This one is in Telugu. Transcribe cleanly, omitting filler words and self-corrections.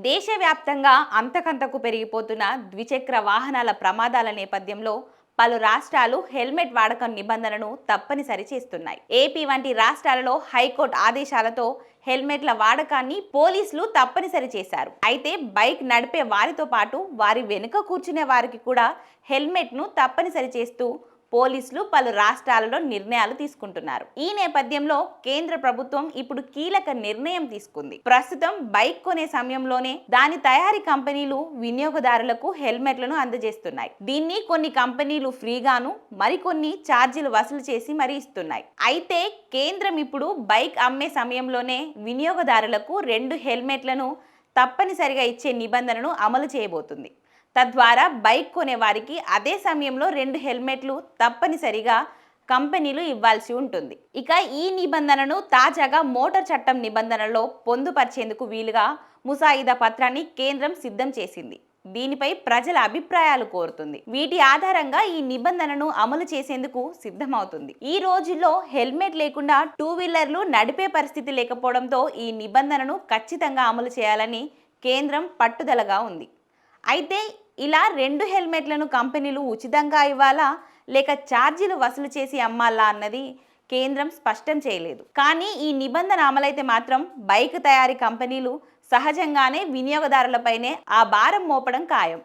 దేశవ్యాప్తంగా అంతకంతకు పెరిగిపోతున్న ద్విచక్ర వాహనాల ప్రమాదాల నేపథ్యంలో పలు రాష్ట్రాలు హెల్మెట్ వాడకం నిబంధనను తప్పనిసరి చేస్తున్నాయి. ఏపీ వంటి రాష్ట్రాలలో హైకోర్టు ఆదేశాలతో హెల్మెట్ల వాడకాన్ని పోలీసులు తప్పనిసరి చేశారు. అయితే బైక్ నడిపే వారితో పాటు వారి వెనుక కూర్చునే వారికి కూడా హెల్మెట్ను తప్పనిసరి చేస్తూ పోలీసులు పలు రాష్ట్రాలలో నిర్ణయాలు తీసుకుంటున్నారు. ఈ నేపథ్యంలో కేంద్ర ప్రభుత్వం ఇప్పుడు కీలక నిర్ణయం తీసుకుంది. ప్రస్తుతం బైక్ కొనే సమయంలోనే దాని తయారీ కంపెనీలు వినియోగదారులకు హెల్మెట్లను అందజేస్తున్నాయి. దీన్ని కొన్ని కంపెనీలు ఫ్రీగాను, మరికొన్ని ఛార్జీలు వసూలు చేసి మరీ ఇస్తున్నాయి. అయితే కేంద్రం ఇప్పుడు బైక్ అమ్మే సమయంలోనే వినియోగదారులకు 2 హెల్మెట్లను తప్పనిసరిగా ఇచ్చే నిబంధనను అమలు చేయబోతుంది. తద్వారా బైక్ కొనే వారికి అదే సమయంలో 2 హెల్మెట్లు తప్పనిసరిగా కంపెనీలు ఇవ్వాల్సి ఉంటుంది. ఇక ఈ నిబంధనను తాజాగా మోటార్ చట్టం నిబంధనలో పొందుపరిచేందుకు వీలుగా ముసాయిదా పత్రాన్ని కేంద్రం సిద్ధం చేసింది. దీనిపై ప్రజల అభిప్రాయాలు కోరుతుంది. వీటి ఆధారంగా ఈ నిబంధనను అమలు చేసేందుకు సిద్ధమవుతుంది. ఈ రోజుల్లో హెల్మెట్ లేకుండా 2 వీలర్లు నడిపే పరిస్థితి లేకపోవడంతో ఈ నిబంధనను ఖచ్చితంగా అమలు చేయాలని కేంద్రం పట్టుదలగా ఉంది. అయితే ఇలా 2 హెల్మెట్లను కంపెనీలు ఉచితంగా ఇవ్వాలా లేక ఛార్జీలు వసూలు చేసి అమ్మాలా అన్నది కేంద్రం స్పష్టం చేయలేదు. కానీ ఈ నిబంధన అమలైతే మాత్రం బైక్ తయారీ కంపెనీలు సహజంగానే వినియోగదారులపైనే ఆ భారం మోపడం ఖాయం.